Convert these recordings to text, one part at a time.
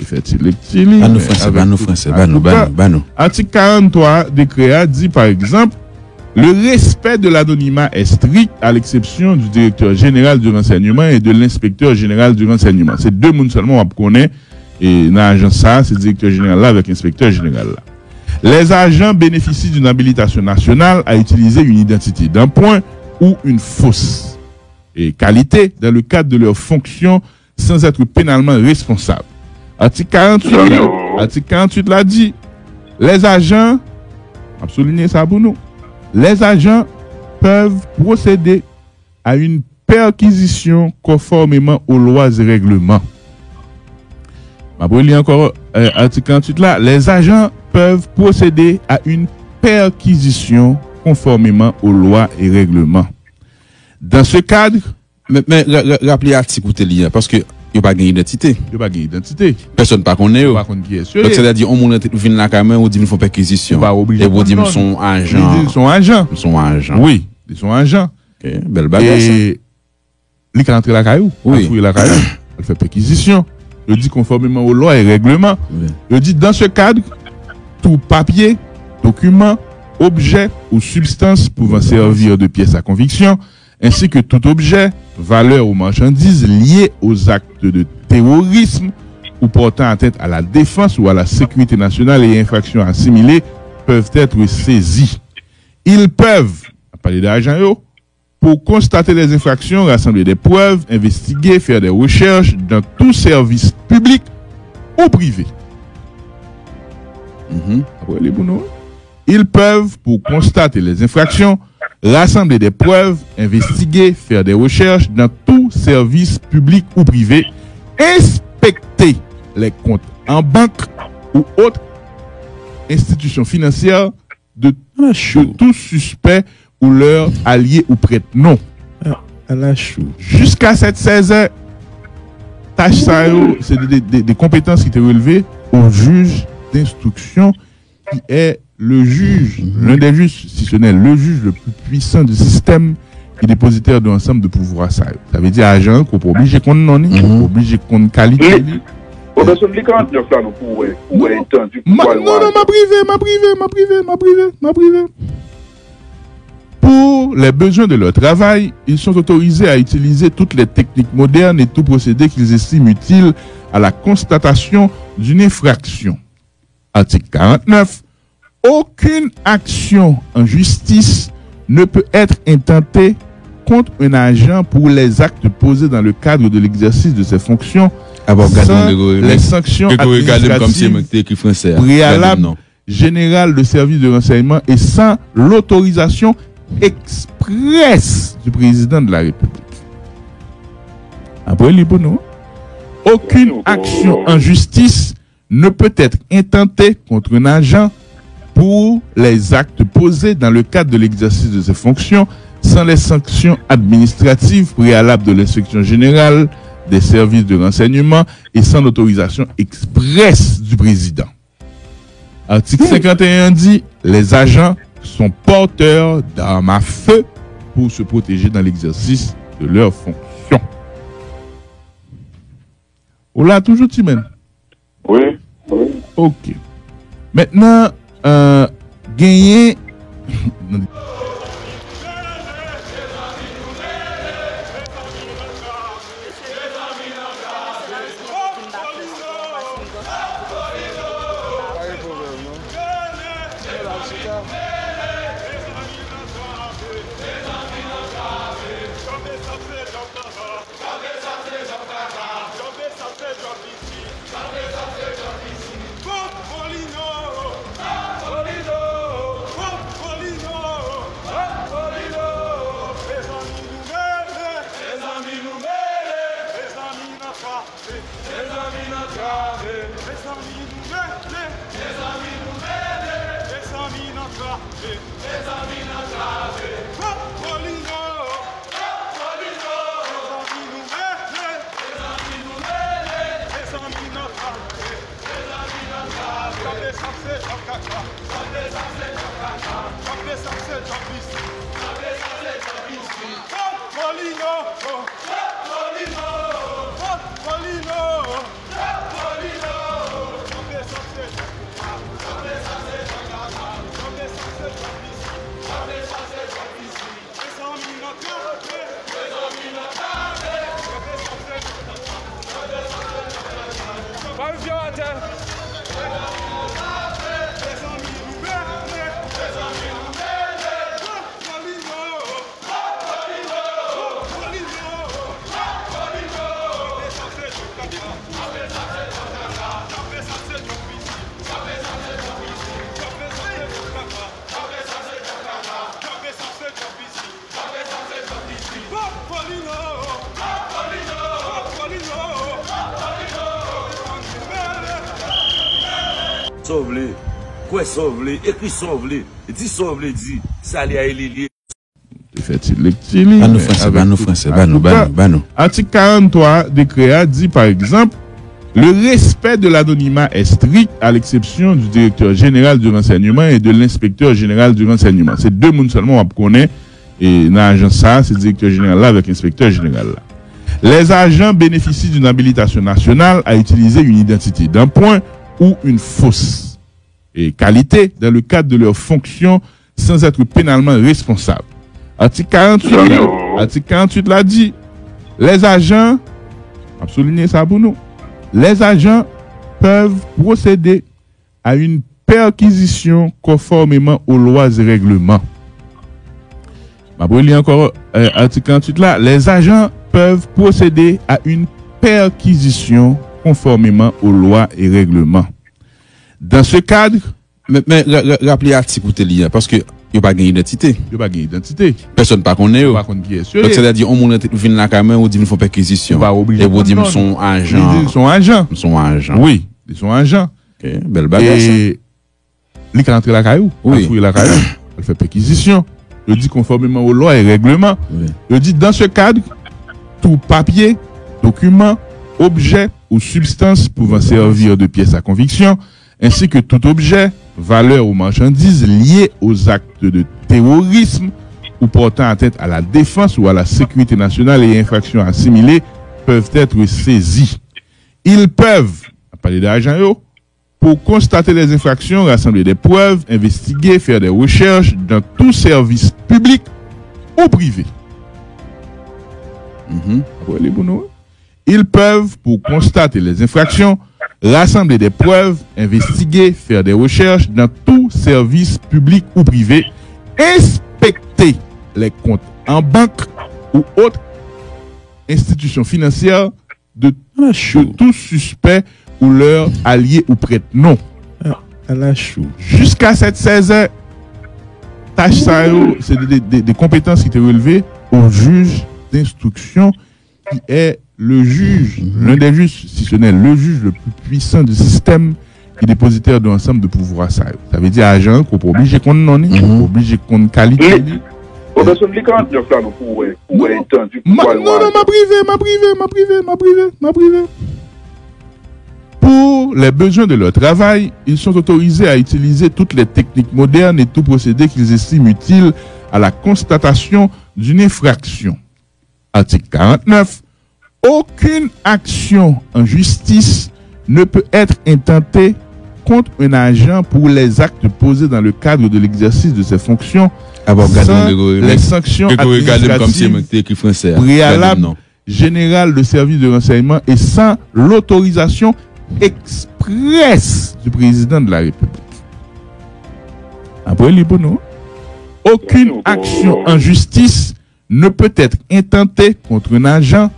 fertile. Article 43 décret dit par exemple, le respect de l'anonymat est strict à l'exception du directeur général du renseignement et de l'inspecteur général du renseignement. C'est deux mondes seulement on connaît et dans l'agence ça, c'est le directeur général là avec l'inspecteur général là. Les agents bénéficient d'une habilitation nationale à utiliser une identité d'emprunt ou une fausse qualité dans le cadre de leurs fonctions sans être pénalement responsable. Article 48 l'a dit, les agents, on va souligner ça pour nous, les agents peuvent procéder à une perquisition conformément aux lois et règlements. Je vais lire encore article 48 là, les agents peuvent procéder à une perquisition conformément aux lois et règlements. Dans ce cadre, mais rappelez l'article où tu lis parce que il n'y a pas d'identité. Il n'y a pas d'identité. Personne ne connaît. Pas qui est sûr. Donc c'est-à-dire on vient la caméra, on dit nous font perquisition. Et vous dites nous sont agents. Ils sont agents. Ils sont agents. Oui, ils sont agents. OK, belle bagarre. Et ils sont rentrés la caillou. Oui. Fouiller la caillou. Elle fait perquisition. Je dis conformément aux lois et règlements. Je dis dans ce cadre, tout papier, document, objet ou substance pouvant servir de pièce à conviction, ainsi que tout objet, valeur ou marchandise liée aux actes de terrorisme ou portant atteinte à la défense ou à la sécurité nationale et infractions assimilées peuvent être saisis. Ils peuvent, à parler d'agents, pour constater les infractions, rassembler des preuves, investiguer, faire des recherches dans tout service public ou privé. Ils peuvent, pour constater les infractions, rassembler des preuves, investiguer, faire des recherches dans tout service public ou privé, inspecter les comptes en banque ou autres institutions financières de tout suspect ou leur allié ou prête non. Jusqu'à cette 16 heures, tâche ça, c'est des compétences qui étaient relevées au juge d'instruction qui est le juge, l'un des juges, si ce n'est le juge le plus puissant du système qui est dépositaire de l'ensemble de pouvoir. Ça veut dire agent qu'on peut obliger qu'on non, qu'on peut obliger qu'on qualité. Non, ma privé. Pour les besoins de leur travail, ils sont autorisés à utiliser toutes les techniques modernes et tout procédé qu'ils estiment utile à la constatation d'une infraction. Article 49. Aucune action en justice ne peut être intentée contre un agent pour les actes posés dans le cadre de l'exercice de ses fonctions sans les sanctions administratives préalables générales de service de renseignement et sans l'autorisation expresse du président de la République. Après, aucune action en justice ne peut être intentée contre un agent pour les actes posés dans le cadre de l'exercice de ses fonctions sans les sanctions administratives préalables de l'inspection générale des services de renseignement et sans l'autorisation expresse du président. Article 51 dit les agents sont porteurs d'armes à feu pour se protéger dans l'exercice de leurs fonctions. On l'a toujours dit, même. Oui. Ok. Maintenant, gagner. Sauve-les, quoi sauve-les, écrit sauve-les, dit sauve-les, dit, ça allait à Elie. Article 43 décret dit par exemple, le respect de l'anonymat est strict à l'exception du directeur général du renseignement et de l'inspecteur général du renseignement. C'est deux mondes seulement on connaît et dans l'agence ça, c'est le directeur général là avec l'inspecteur général là. Les agents bénéficient d'une habilitation nationale à utiliser une identité d'un point ou une fausse et qualité dans le cadre de leurs fonctions sans être pénalement responsable. Article 48 l'a dit, les agents, on va souligner ça pour nous, les agents peuvent procéder à une perquisition conformément aux lois et règlements. Je vais lire encore article 48 là, les agents peuvent procéder à une perquisition conformément aux lois et règlements. Dans ce cadre, mais rappelez l'article où tu lis, parce que il n'y a pas d'identité. Il n'y a pas d'identité. Personne ne connaît. Donc, c'est-à-dire, on vient la caméra, on dit qu'ils font perquisition. Et vous dites qu'ils sont agents. Ils sont agents. Ils sont agents. Oui, ils sont agents. Ok, belle bagage. Et ils sont rentrés la caillou. Oui. La caillou. Elle fait perquisition. Je dis conformément aux lois et règlements. Oui. Je dis dans ce cadre, tout papier, document, objet ou substance pouvant servir de pièce à conviction, ainsi que tout objet, valeur ou marchandise liées aux actes de terrorisme ou portant atteinte à la défense ou à la sécurité nationale et infractions assimilées peuvent être saisis. Ils peuvent, à parler d'agents, pour constater les infractions, rassembler des preuves, investiguer, faire des recherches dans tout service public ou privé. Ils peuvent, pour constater les infractions, rassembler des preuves, investiguer, faire des recherches dans tout service public ou privé, inspecter les comptes en banque ou autres institutions financières de tout suspect ou leur allié ou prête-nom. Jusqu'à cette 16 heures, tâche ça, c'est des compétences qui étaient relevées au juge d'instruction qui est le juge, l'un des juges, si ce n'est le juge le plus puissant du système qui est dépositaire de l'ensemble de pouvoir. Ça veut dire agent qu'on peut obliger qu'on en est, qu'on peut obliger qu'on qualité. Non, ma privé. Pour les besoins de leur travail, ils sont autorisés à utiliser toutes les techniques modernes et tout procédé qu'ils estiment utile à la constatation d'une infraction. Article 49. Aucune action en justice ne peut être intentée contre un agent pour les actes posés dans le cadre de l'exercice de ses fonctions sans les sanctions administratives préalables générales de service de renseignement et sans l'autorisation expresse du président de la République. Après, aucune action en justice ne peut être intentée contre un agent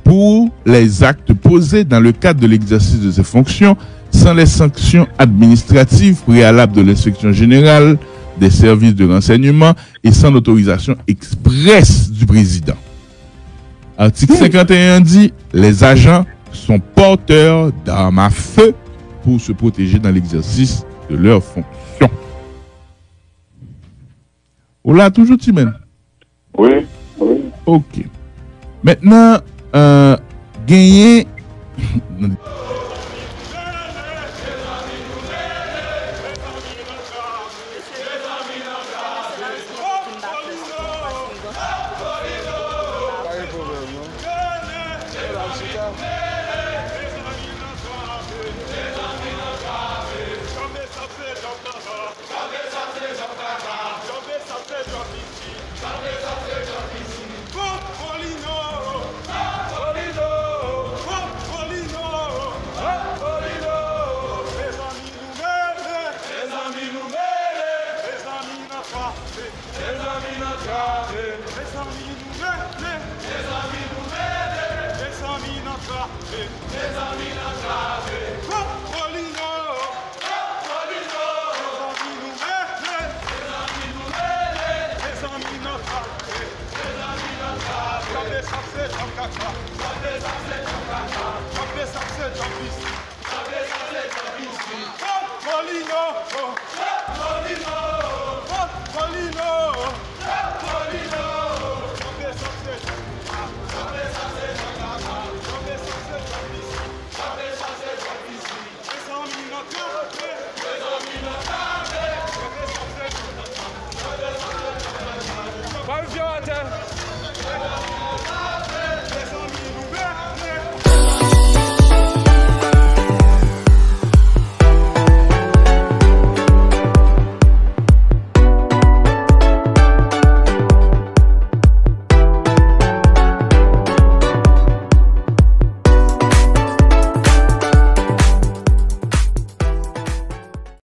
pour les actes posés dans le cadre de l'exercice de ses fonctions sans les sanctions administratives préalables de l'inspection générale des services de renseignement et sans l'autorisation expresse du président. Article 51 dit, les agents sont porteurs d'armes à feu pour se protéger dans l'exercice de leurs fonctions. On l'a toujours dit, même. Oui. Ok. Maintenant, gagner. Vai, Viota!